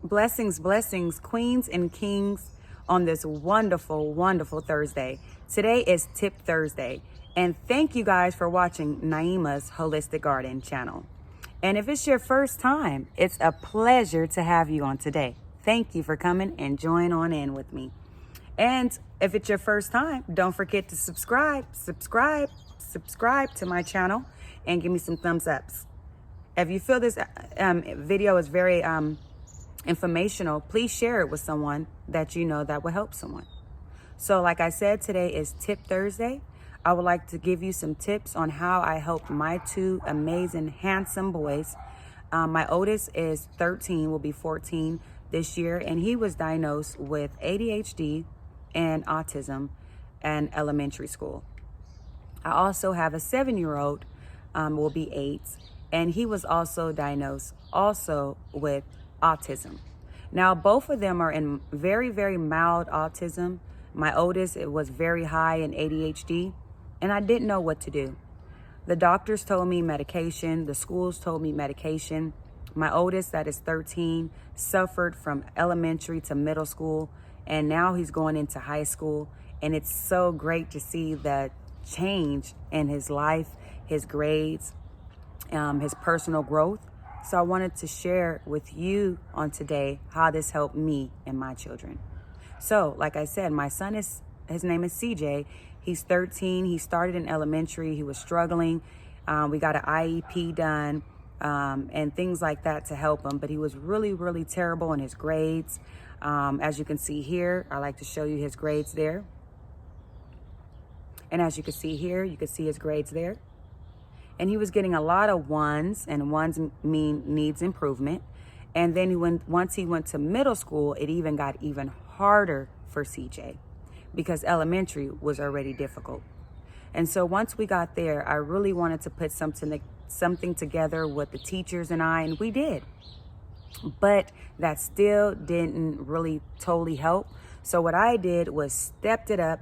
Blessings, blessings, queens and kings on this wonderful, wonderful Thursday. Today is Tip Thursday, and thank you guys for watching Naima's Holistic Garden channel. And if it's your first time, it's a pleasure to have you on today. Thank you for coming and join on in with me. And if it's your first time, don't forget to subscribe to my channel and give me some thumbs ups. If you feel this video is very informational, please share it with someone that you know that will help someone. So like I said, today is Tip Thursday. I would like to give you some tips on how I helped my two amazing, handsome boys. My oldest is 13, will be 14 this year, and he was diagnosed with ADHD and autism in elementary school. I also have a 7-year-old, will be 8, and he was also diagnosed with autism. Now, both of them are in very, very mild autism. My oldest, it was very high in ADHD, and I didn't know what to do. The doctors told me medication. The schools told me medication. My oldest, that is 13, suffered from elementary to middle school, and now he's going into high school. And it's so great to see the change in his life, his grades, his personal growth. So I wanted to share with you on today how this helped me and my children. So like I said, my son his name is CJ. He's 13. He started in elementary. He was struggling. We got an IEP done and things like that to help him. But he was really, really terrible in his grades. As you can see here, I like to show you his grades there. And as you can see here, you can see his grades there. And he was getting a lot of ones, and ones mean needs improvement. And then once he went to middle school, it even got even harder for CJ because elementary was already difficult. And so once we got there, I really wanted to put something together with the teachers and we did. But that still didn't really totally help. So what I did was stepped it up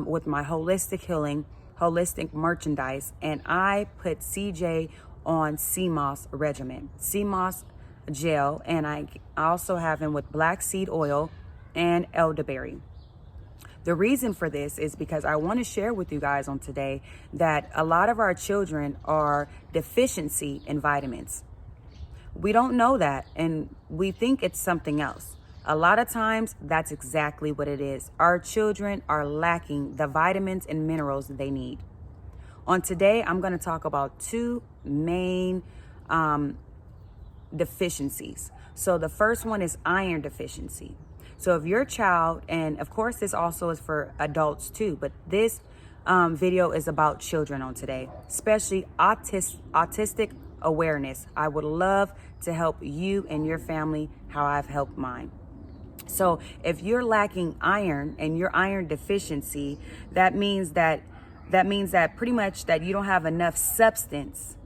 with my holistic merchandise, and I put CJ on CMOS regimen, CMOS gel, and I also have him with black seed oil and elderberry. The reason for this is because I want to share with you guys on today that a lot of our children are deficiency in vitamins. We don't know that, and we think it's something else. A lot of times, that's exactly what it is. Our children are lacking the vitamins and minerals that they need. On today, I'm going to talk about two main deficiencies. So the first one is iron deficiency. So if your child, and of course this also is for adults too, but this video is about children on today, especially autistic awareness. I would love to help you and your family how I've helped mine. So if you're lacking iron and your iron deficiency, that means that pretty much that you don't have enough substance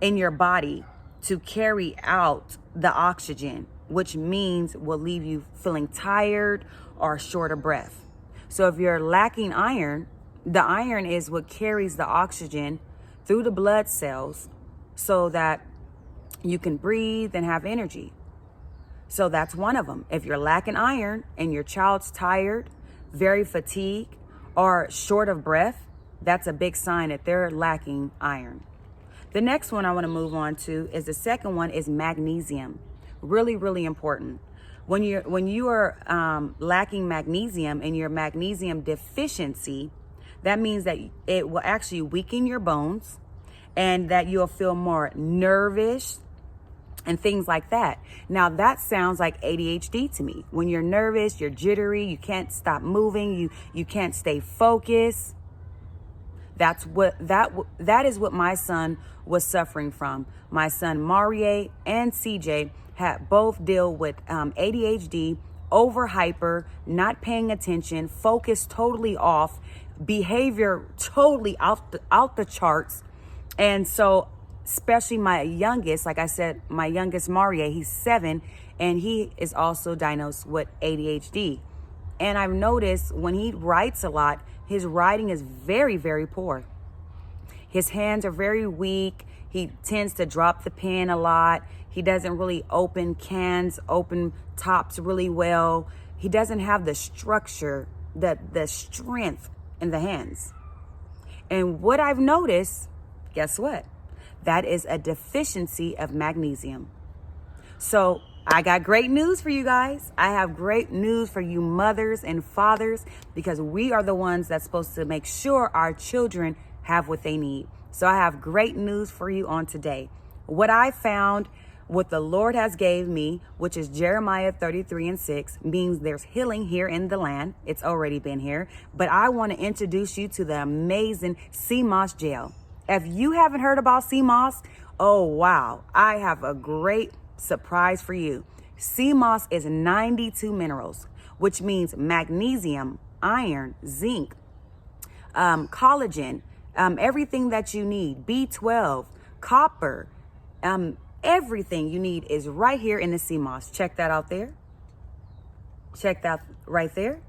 in your body to carry out the oxygen, which means will leave you feeling tired or short of breath. So if you're lacking iron, the iron is what carries the oxygen through the blood cells so that you can breathe and have energy. So that's one of them. If you're lacking iron and your child's tired, very fatigued, or short of breath, that's a big sign that they're lacking iron. The next one I want to move on to is the second one is magnesium. Really, really important. When you are lacking magnesium and your magnesium deficiency, that means that it will actually weaken your bones and that you'll feel more nervous and things like that. Now that sounds like ADHD to me. When you're nervous, you're jittery, you can't stop moving, you can't stay focused. That is what my son was suffering from. My son Marie and CJ had both deal with ADHD, over hyper, not paying attention, focus totally off, behavior totally out the charts. And so especially my youngest, like I said, my youngest Marie, he's 7, and he is also diagnosed with ADHD. And I've noticed when he writes a lot, his writing is very, very poor. His hands are very weak. He tends to drop the pen a lot. He doesn't really open cans, open tops really well. He doesn't have the structure, the strength in the hands. And what I've noticed, guess what? That is a deficiency of magnesium. So I got great news for you guys. I have great news for you mothers and fathers, because we are the ones that's supposed to make sure our children have what they need. So I have great news for you on today. What I found, what the Lord has gave me, which is Jeremiah 33:6, means there's healing here in the land. It's already been here. But I want to introduce you to the amazing sea moss gel. If you haven't heard about sea moss, oh wow, I have a great surprise for you. Sea moss is 92 minerals, which means magnesium, iron, zinc, collagen, everything that you need, B12, copper, everything you need is right here in the sea moss. Check that out there. Check that right there.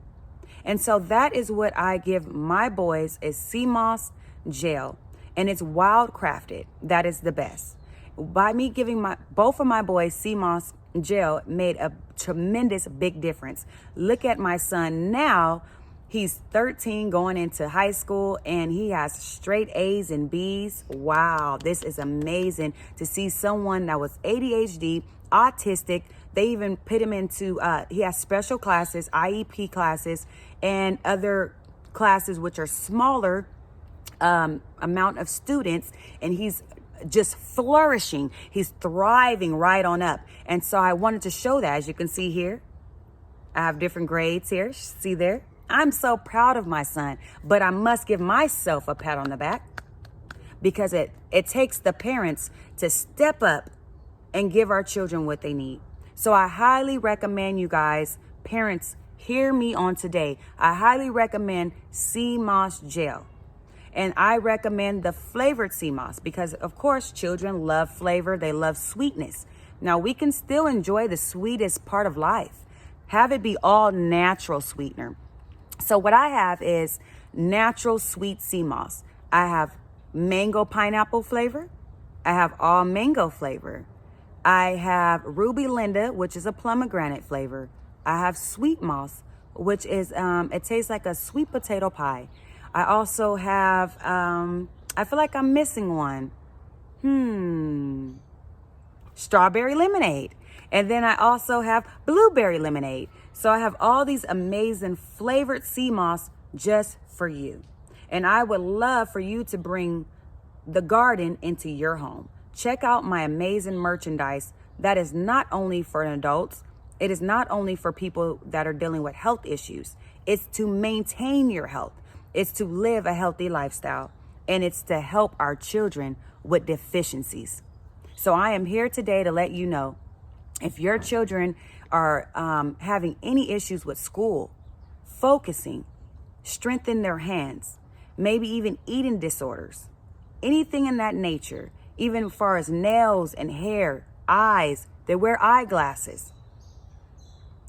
And so that is what I give my boys, is sea moss gel, and it's wild crafted. That is the best. By me giving both of my boys sea moss gel made a tremendous big difference. Look at my son now. He's 13 going into high school, and he has straight A's and B's. Wow, this is amazing to see someone that was ADHD, autistic. They even put him into, he has special classes, IEP classes, and other classes which are smaller amount of students, and he's just flourishing. He's thriving right on up. And so I wanted to show that. As you can see here, I have different grades here. See there? I'm so proud of my son, but I must give myself a pat on the back, because it takes the parents to step up and give our children what they need. So I highly recommend you guys, parents, hear me on today. I highly recommend sea moss gel. And I recommend the flavored sea moss, because of course children love flavor. They love sweetness. Now we can still enjoy the sweetest part of life. Have it be all natural sweetener. So what I have is natural sweet sea moss. I have mango pineapple flavor. I have all mango flavor. I have ruby Linda, which is a pomegranate flavor. I have sweet moss, which is, it tastes like a sweet potato pie. I also have, I feel like I'm missing one. Strawberry lemonade. And then I also have blueberry lemonade. So I have all these amazing flavored sea moss just for you. And I would love for you to bring the garden into your home. Check out my amazing merchandise that is not only for adults. It is not only for people that are dealing with health issues. It's to maintain your health. It's to live a healthy lifestyle. And it's to help our children with deficiencies. So I am here today to let you know, if your children are having any issues with school, focusing, strengthen their hands, maybe even eating disorders, anything in that nature, even as far as nails and hair, eyes, they wear eyeglasses.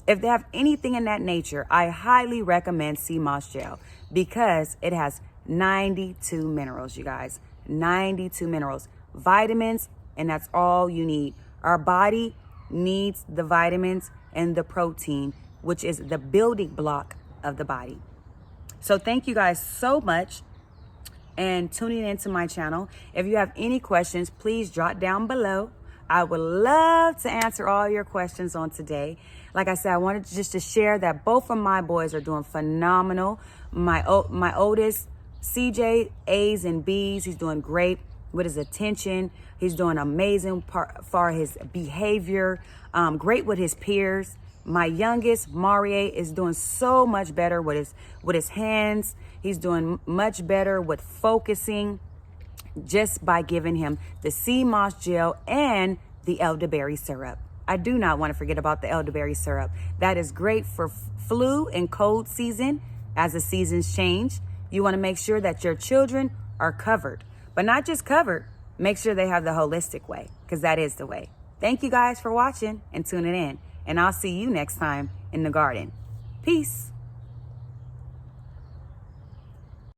If they have anything in that nature, I highly recommend sea moss gel, because it has 92 minerals, you guys. 92 minerals, vitamins, and that's all you need. Our body needs the vitamins and the protein, which is the building block of the body. So thank you guys so much and tuning into my channel. If you have any questions, please drop down below. I would love to answer all your questions on today. Like I said, I wanted just to share that both of my boys are doing phenomenal. My oldest, CJ, A's and B's. He's doing great with his attention. He's doing amazing for his behavior, great with his peers. My youngest, Marie, is doing so much better with his hands. He's doing much better with focusing, just by giving him the sea moss gel and the elderberry syrup. I do not want to forget about the elderberry syrup. That is great for flu and cold season. As the seasons change, you want to make sure that your children are covered, but not just covered. Make sure they have the holistic way, because that is the way. Thank you guys for watching and tuning in, and I'll see you next time in the garden. Peace.